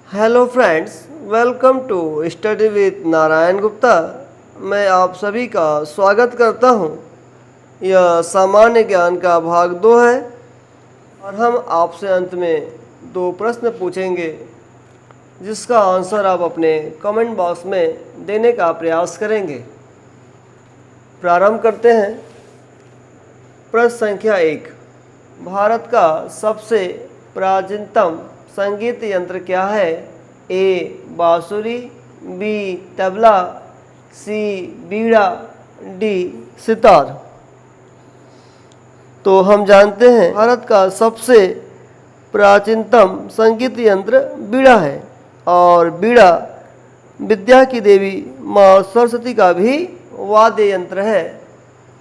Hello friends, welcome to study with Narayan Gupta. मैं आप सभी का स्वागत करता हूं। यह सामान्य ज्ञान का भाग 2 है और हम आपसे अंत में 2 प्रश्न पूछेंगे जिसका आंसर आप अपने कमेंट बॉक्स में देने का प्रयास करेंगे। प्रारंभ करते हैं। प्रश्न संख्या 1। भारत का सबसे प्राचीनतम संगीत यंत्र क्या है? ए बांसुरी, बी तबला, सी बीड़ा, डी सितार। तो हम जानते हैं भारत का सबसे प्राचीनतम संगीत यंत्र बीड़ा है और बीड़ा विद्या की देवी माँ सरस्वती का भी वाद्य यंत्र है।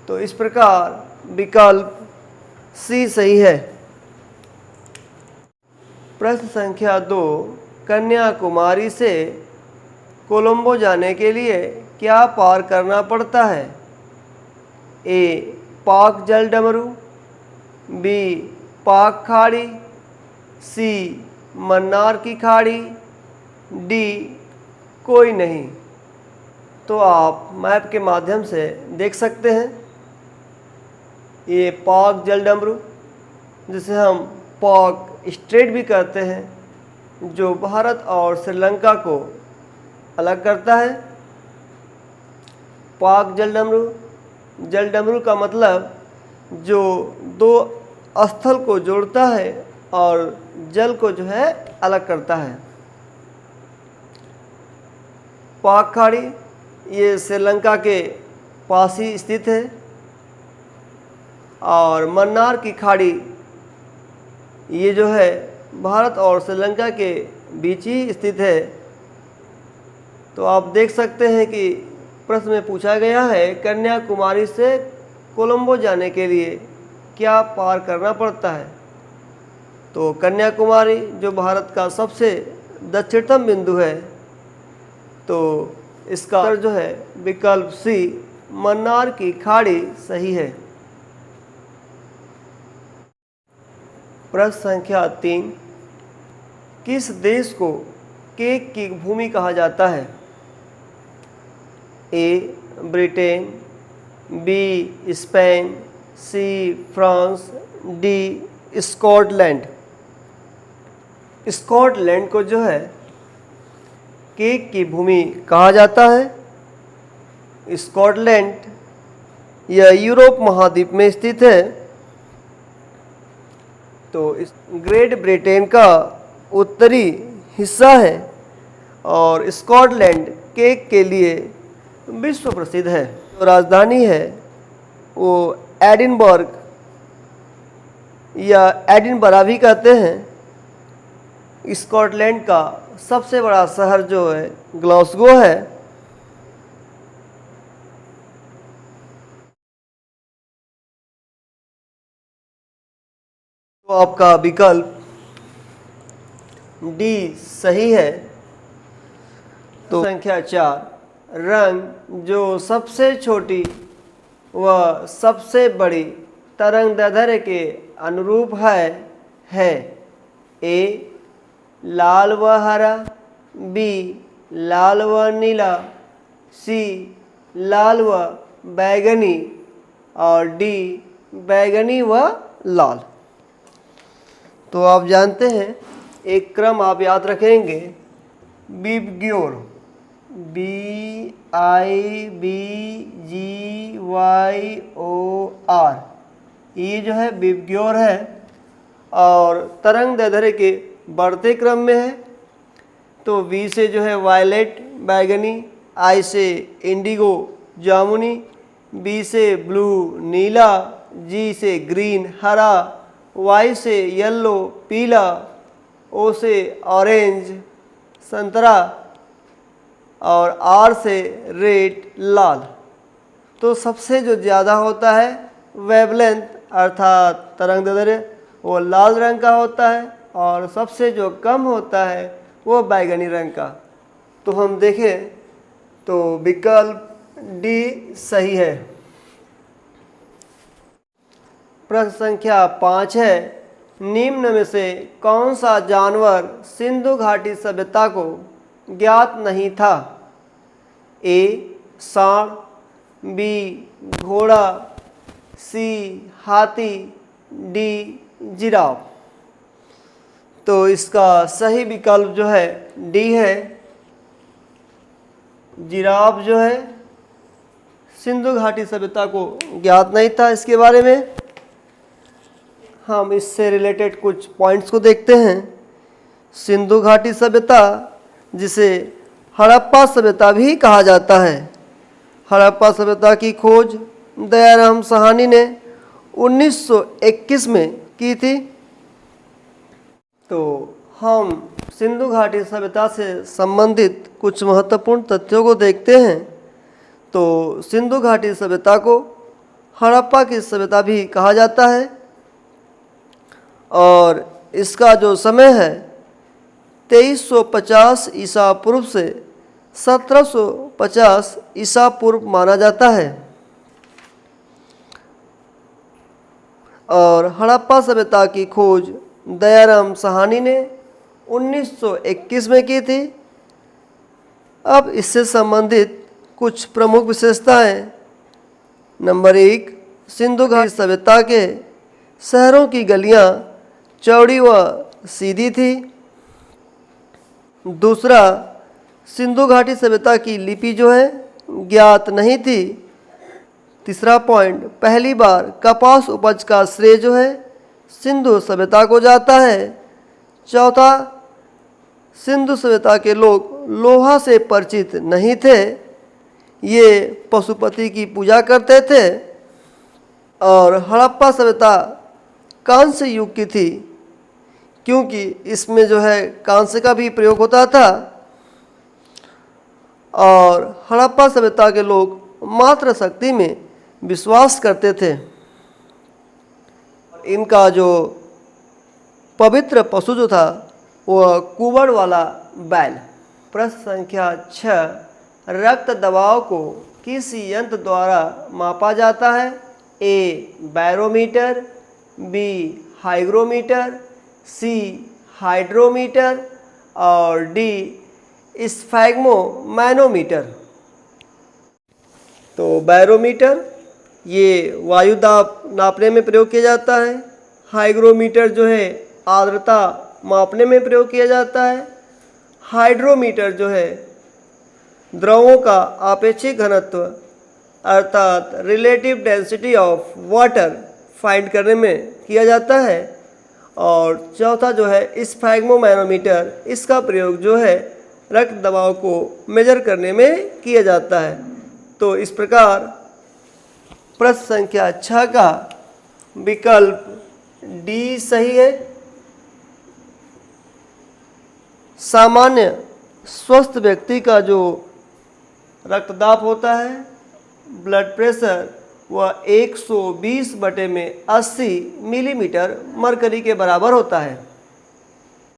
तो इस प्रकार विकल्प सी सही है। प्रश्न संख्या 2। कन्याकुमारी से कोलंबो जाने के लिए क्या पार करना पड़ता है? ए पाक जल डमरू, बी पाक खाड़ी, सी मन्नार की खाड़ी, डी कोई नहीं। तो आप मैप के माध्यम से देख सकते हैं ये पाक जल डमरू, जिसे हम पाक स्ट्रेट भी कहते हैं, जो भारत और श्रीलंका को अलग करता है। पाक जल डमरू का मतलब जो 2 स्थल को जोड़ता है और जल को जो है अलग करता है। पाक खाड़ी ये श्रीलंका के पास ही स्थित है और मन्नार की खाड़ी ये जो है भारत और श्रीलंका के बीच ही स्थित है। तो आप देख सकते हैं कि प्रश्न में पूछा गया है कन्याकुमारी से कोलंबो जाने के लिए क्या पार करना पड़ता है। तो कन्याकुमारी जो भारत का सबसे दक्षिणतम बिंदु है, तो इसका उत्तर जो है विकल्प सी मन्नार की खाड़ी सही है। प्रश्न संख्या 3। किस देश को केक की भूमि कहा जाता है? A Britain, B Spain, C France, D Scotland. Scotland को जो है केक की भूमि कहा जाता है। स्कॉटलैंड यह यूरोप महाद्वीप में स्थित है। तो इस ग्रेट ब्रिटेन का उत्तरी हिस्सा है और स्कॉटलैंड केक के लिए विश्व प्रसिद्ध है। जो राजधानी है वो एडिनबर्ग या एडिनबरा भी कहते हैं। स्कॉटलैंड का सबसे बड़ा शहर जो है ग्लासगो है। तो आपका विकल्प डी सही है। तो संख्या 4। रंग जो सबसे छोटी व सबसे बड़ी तरंगदैर्ध्य के अनुरूप है ए लाल व हरा, बी लाल व नीला, सी लाल व बैगनी और डी बैगनी व लाल। तो आप जानते हैं एक क्रम आप याद रखेंगे, बिबग्योर, BIBGYOR, ये जो है बिबग्योर है और तरंगदैर्ध्य के बढ़ते क्रम में है। तो V से जो है वायलेट बैगनी, I से इंडिगो जामुनी, B से ब्लू नीला, G से ग्रीन हरा, Y से येलो पीला, O से ऑरेंज संतरा और R से रेड लाल। तो सबसे जो ज़्यादा होता है वेवलेंथ अर्थात तरंगदैर्ध्य वो लाल रंग का होता है और सबसे जो कम होता है वो बैगनी रंग का। तो हम देखें तो विकल्प डी सही है। प्रश्न संख्या 5 है निम्न में से कौन सा जानवर सिंधु घाटी सभ्यता को ज्ञात नहीं था? ए सांड, बी घोड़ा, सी हाथी, डी जिराफ। तो इसका सही विकल्प जो है डी है। जिराफ जो है सिंधु घाटी सभ्यता को ज्ञात नहीं था। इसके बारे में हम इससे रिलेटेड कुछ पॉइंट्स को देखते हैं। सिंधु घाटी सभ्यता, जिसे हड़प्पा सभ्यता भी कहा जाता है, हड़प्पा सभ्यता की खोज दयाराम साहनी ने 1921 में की थी। तो हम सिंधु घाटी सभ्यता से संबंधित कुछ महत्वपूर्ण तथ्यों को देखते हैं। तो सिंधु घाटी सभ्यता को हड़प्पा की सभ्यता भी कहा जाता है और इसका जो समय है 2350 ईसा पूर्व से 1750 ईसा पूर्व माना जाता है। और हड़प्पा सभ्यता की खोज दयाराम साहनी ने 1921 में की थी। अब इससे संबंधित कुछ प्रमुख विशेषताएं। नंबर 1, सिंधु घाटी सभ्यता के शहरों की गलियां चौड़ी व सीधी थी। दूसरा, सिंधु घाटी सभ्यता की लिपि जो है ज्ञात नहीं थी। तीसरा पॉइंट, पहली बार कपास उपज का श्रेय जो है सिंधु सभ्यता को जाता है। चौथा, सिंधु सभ्यता के लोग लोहा से परिचित नहीं थे, ये पशुपति की पूजा करते थे। और हड़प्पा सभ्यता कांस्य युग की थी, क्योंकि इसमें जो है कांस्य का भी प्रयोग होता था। और हड़प्पा सभ्यता के लोग मात्र शक्ति में विश्वास करते थे। इनका जो पवित्र पशु जो था वह कुबड़ वाला बैल। प्रश्न संख्या 6, रक्त दबाव को किस यंत्र द्वारा मापा जाता है? ए बैरोमीटर, बी हाइग्रोमीटर, सी हाइड्रोमीटर और डी स्फैग्मोमैनोमीटर। तो बैरोमीटर ये वायु दाब नापने में प्रयोग किया जाता है। हाइग्रोमीटर जो है आर्द्रता मापने में प्रयोग किया जाता है। हाइड्रोमीटर जो है द्रवों का आपेक्षिक घनत्व अर्थात relative density of water find करने में किया जाता है। और चौथा जो है स्फैग्मोमैनोमीटर, इसका प्रयोग जो है रक्त दबाव को मेजर करने में किया जाता है। तो इस प्रकार प्रश्न संख्या 6 का विकल्प डी सही है। सामान्य स्वस्थ व्यक्ति का जो रक्तदाब होता है, ब्लड प्रेशर, वह 120/80 मिलीमीटर मरकरी के बराबर होता है।